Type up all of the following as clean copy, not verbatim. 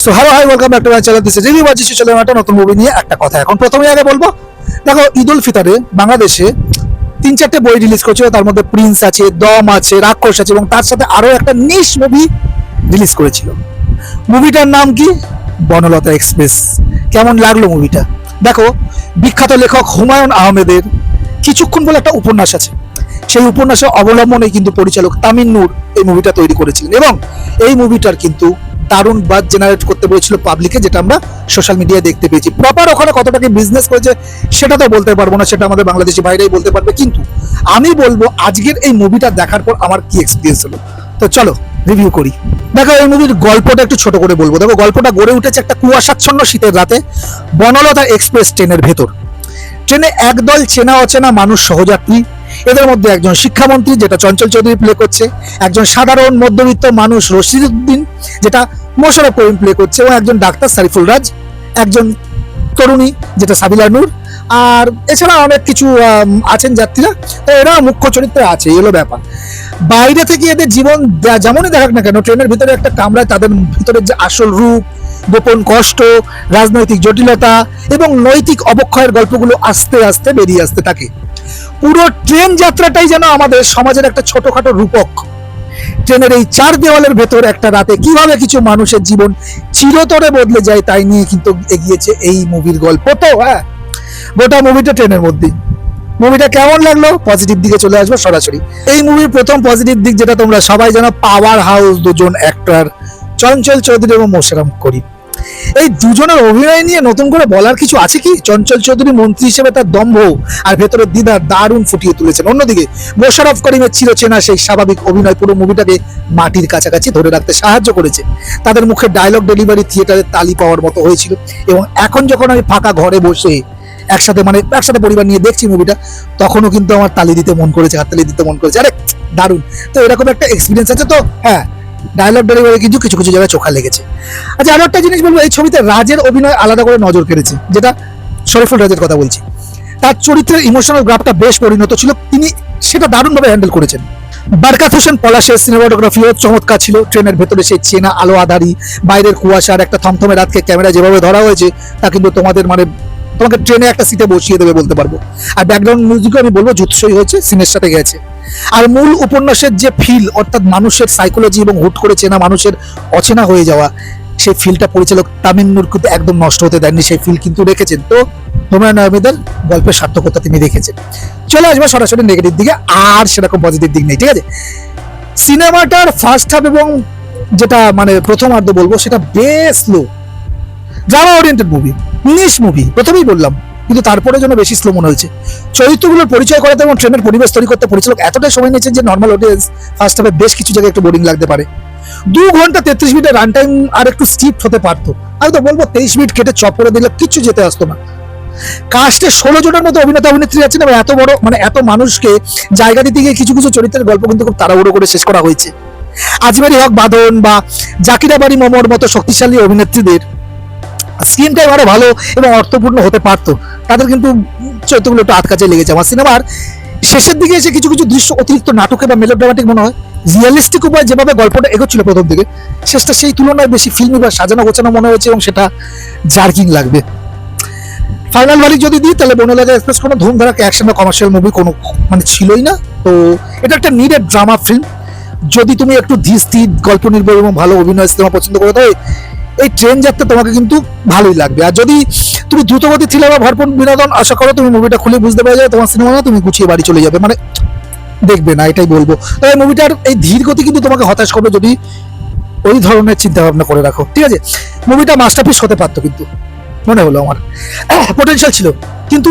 So hello hi welcome back to my channel. This is review বাজি চলে একটা নতুন মুভি নিয়ে একটা কথা। এখন প্রথমে আগে বলবো, দেখো ঈদ উল ফিতরে বাংলাদেশে 3-4টে বই রিলিজ করেছিল। তার মধ্যে প্রিন্স আছে, দম আছে, রাক্ষস আছে এবং তার সাথে আরো একটা নিশ মুভি রিলিজ করেছিল। মুভিটার নাম কি? বনলতা এক্সপ্রেস। কেমন লাগলো মুভিটা? দেখো, বিখ্যাত লেখক হুমায়ুন আহমেদের কিছুক্ষণ বলে একটা উপন্যাস আছে। সেই উপন্যাসের অবলম্বনে কিন্তু পরিচালক তামিন নূর এই মুভিটা তৈরি করেছিলেন এবং এই মুভিটার কিন্তু দারুণ বাজ জেনারেট করতে পেরেছিল পাবলিকে, যেটা আমরা সোশ্যাল মিডিয়ায় দেখতে পেয়েছি। প্রপার ওখানে কতটাকে বিজনেস করেছে সেটা তো বলতে পারবো না, সেটা আমাদের বাংলাদেশি ভাইরাই বলতে পারবে। কিন্তু আমি বলবো আজকের এই মুভিটা দেখার পর আমার কি এক্সপিরিয়েন্স হলো। তো চলো রিভিউ করি। দেখো, এই মুভির গল্পটা একটু ছোট করে বলবো। দেখো, গল্পটা গড়ে উঠেছে একটা কুয়াশাচ্ছন্ন শীতের রাতে বনলতা এক্সপ্রেস ট্রেনের ভেতর। ট্রেনে একদল চেনা অচেনা মানুষ সহযাত্রী। এদের মধ্যে একজন শিক্ষামন্ত্রী, যেটা চঞ্চল চৌধুরী প্লে করছে, একজন সাধারণ মধ্যবিত্ত মানুষ রশিদউদ্দিন, যেটা মোশাররফ করিম প্লে করছে, এবং একজন ডাক্তার সারিফুল রাজ, একজন তরুণী যেটা সাবিলা নূর, আর এছাড়া অনেক কিছু আছেন যাত্রীরা। তো এরা মুখ্য চরিত্রে আছে, এগুলো ব্যাপার। বাইরে থেকে এদের জীবন যেমনই দেখাক না কেন, ট্রেনের ভিতরে একটা কামরায় তাদের ভিতরে যে আসল রূপ, গোপন কষ্ট, রাজনৈতিক জটিলতা এবং নৈতিক অবক্ষয়ের গল্পগুলো আস্তে আস্তে বেরিয়ে আসতে থাকে। পুরো ট্রেন যাত্রাটাই যেন আমাদের সমাজের একটা ছোটখাটো রূপক। ট্রেনের এই চার দেওয়ালের ভেতর একটা রাতে কিভাবে কিছু মানুষের জীবন চিরতরে বদলে যায় তাই নিয়ে কিন্তু এগিয়েছে এই মুভির গল্প। তো হ্যাঁ, গোটা মুভিটা ট্রেনের মধ্যেই। মুভিটা কেমন লাগলো? পজিটিভ দিকে চলে আসবো সরাসরি। এই মুভির প্রথম পজিটিভ দিক যেটা তোমরা সবাই জানো, পাওয়ার হাউস দুজন অ্যাক্টর চঞ্চল চৌধুরী এবং মোশাররফ করিম। এই দুজনের অভিনয় নিয়ে নতুন করে বলার কিছু আছে কি? চঞ্চল চৌধুরী মন্ত্রী হিসেবে তার দম্ভ আর ভেতরের দ্বিধা দারুণ ফুটিয়ে তুলেছেন। অন্যদিকে মোশাররফ করিমের চিরচেনা সেই স্বাভাবিক অভিনয় পুরো মুভিটাকে মাটির কাছাকাছি ধরে রাখতে সাহায্য করেছে। তাদের মুখে ডায়লগ ডেলিভারি থিয়েটারে তালি পাওয়ার মতো হয়েছিল। এবং এখন যখন আমি ফাঁকা ঘরে বসে একসাথে পরিবার নিয়ে দেখছি মুভিটা, তখনও কিন্তু আমার তালি দিতে মন করেছে, হাততালি দিতে মন করেছে। আরে দারুণ! তো এরকম একটা এক্সপিরিয়েন্স আছে। তো হ্যাঁ, ডায়লগ ডেলিভারি কিন্তু কিছু কিছু জায়গায় চোখা লেগেছে। আচ্ছা, আরো একটা জিনিস বলবো, এই ছবিতে রাজের অভিনয় আলাদা করে নজর কেড়েছে, যেটা শরীফুল রাজের কথা বলছি। তার চরিত্রের ইমোশনাল গ্রাফটা বেশ পরিণত ছিল, তিনি সেটা দারুণভাবে হ্যান্ডেল করেছেন। বারকাত হোসেন পলাশের সিনেমাটোগ্রাফিও চমৎকার ছিল। ট্রেনের ভেতরে সেই চেনা আলো আধারি, বাইরের কুয়াশা আর একটা থমথমে রাতকে ক্যামেরা যেভাবে ধরা হয়েছে তা কিন্তু তোমাকে ট্রেনে একটা সিটে বসিয়ে দেবে বলতে পারবো। আর ব্যাকগ্রাউন্ড মিউজিকও আমি বলবো জুৎসই হয়েছে, সিনের সাথে গেছে। আর মূল উপন্যাসের যে ফিল, অর্থাৎ মানুষের সাইকোলজি এবং হুট করে চেনা মানুষের অচেনা হয়ে যাওয়া, সেই ফিলটা পরিচালক তামিন নূর কিন্তু একদম নষ্ট হতে দেননি, সেই ফিল কিন্তু রেখেছেন। তো হুমায়ুন আহমেদের গল্পের সার্থকতা তিনি রেখেছেন। চলে আসবো সরাসরি নেগেটিভ দিকে, আর সেরকম পজিটিভ দিক নেই, ঠিক আছে? সিনেমাটার ফার্স্ট হাফ এবং যেটা প্রথমার্ধ বলবো, সেটা বেশ স্লো, ড্রামা ওরিয়েন্টেড মুভি, নিশ মুভি, প্রথমেই বললাম, কিন্তু তারপরে যেন বেশি স্লো মনে হয়েছে। চরিত্রগুলোর পরিচয় করাতে এবং ট্রেনের পরিবেশ তৈরি করতে পরিচালক এতটাই সময় নিয়েছেন যে নর্মাল অডিয়েন্স ফার্স্ট হাফে বেশ কিছু জায়গায় একটু বোরিং লাগতে পারে। 2 ঘন্টা 33 মিনিটের রান টাইম আর একটু স্কিপ হতে পারতো। আমি তো বলবো 23 মিনিট কেটে চপ করে দিলে কিচ্ছু যেতে আসতো না। কাস্টে 16 জনের মতো অভিনেতা অভিনেত্রী আছেন এবং এত বড় এত মানুষকে জায়গা দিতে গিয়ে কিছু কিছু চরিত্রের গল্প কিন্তু খুব তাড়াহুড়ো করে শেষ করা হয়েছে। আজমেরি হক বাঁধন বা জাকিরা বাড়ি মমর মতো শক্তিশালী অভিনেত্রীদের স্ক্রিন টাইম আরো ভালো এবং অর্থপূর্ণ হতে পারতো, তাদের কিন্তু চরিত্রগুলো একটু আটকাচে লেগেছে। আমার সিনেমার শেষের দিকে এসে কিছু কিছু দৃশ্য অতিরিক্ত নাটকে বা মেলোড্রামাটিক মনে হয়। রিয়েলিস্টিক উপায় যেভাবে গল্পটা এগোচ্ছিল প্রথম দিকে, শেষটা সেই তুলনায় বেশি ফিল্মি বা সাজানো গোছানো মনে হয়েছে এবং সেটা জার্কিং লাগবে। ফাইনাল ভারি যদি দিই তাহলে বনলতা এক্সপ্রেস কোনো ধুমধারাক অ্যাকশন বা কমার্শিয়াল মুভি কোনো ছিলই না। তো এটা একটা নিডেড ড্রামা ফিল্ম। যদি তুমি একটু ধীর স্থির গল্প নির্ভর এবং ভালো অভিনয় সিনেমা পছন্দ করে, তাই এই ট্রেন যাত্রা তোমাকে কিন্তু ভালোই লাগবে। আর যদি তুমি দ্রুতগতি থ্রিলার বা ভরপুর বিনোদন আশা করো, তুমি মুভিটা খুলে বুঝতে পারা যায় তোমার সিনেমা না, তুমি গুছিয়ে বাড়ি চলে যাবে, দেখবে না, এটাই বলবো। তবে মুভিটার এই ধীর গতি কিন্তু তোমাকে হতাশ করবে যদি ওই ধরনের চিন্তা ভাবনা করে রাখো, ঠিক আছে? মুভিটা মাস্টারপিস হতে পারতো, কিন্তু মনে হলো আমার পোটেনশিয়াল ছিল, কিন্তু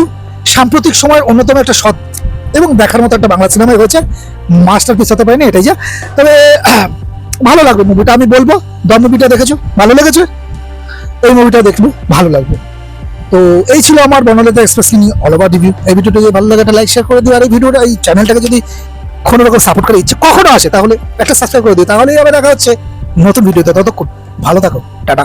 সাম্প্রতিক সময়ের অন্যতম একটা সৎ এবং দেখার মতো একটা বাংলা সিনেমায় হয়েছে, মাস্টারপিস হতে পারেনি, এটাই যা। তবে ভালো লাগবে মুভিটা, আমি বলবো। দম মুভিটা দেখেছো, ভালো লেগেছে, এই মুভিটা দেখলো ভালো লাগবে। তো এই ছিল আমার বনলতা এক্সপ্রেস নিয়ে অল ওভার রিভিউ। এই ভিডিওটা যদি ভালো লাগে একটা লাইক শেয়ার করে দিও, আর এই ভিডিওটা এই চ্যানেলটাকে যদি কোনো রকম সাপোর্ট করে ইচ্ছে কখনো আসে তাহলে একটা সাবস্ক্রাইব করে দিও। তাহলেই আবার দেখা হচ্ছে নতুন ভিডিওতে। ততক্ষণ ভালো থাকো, টাটা।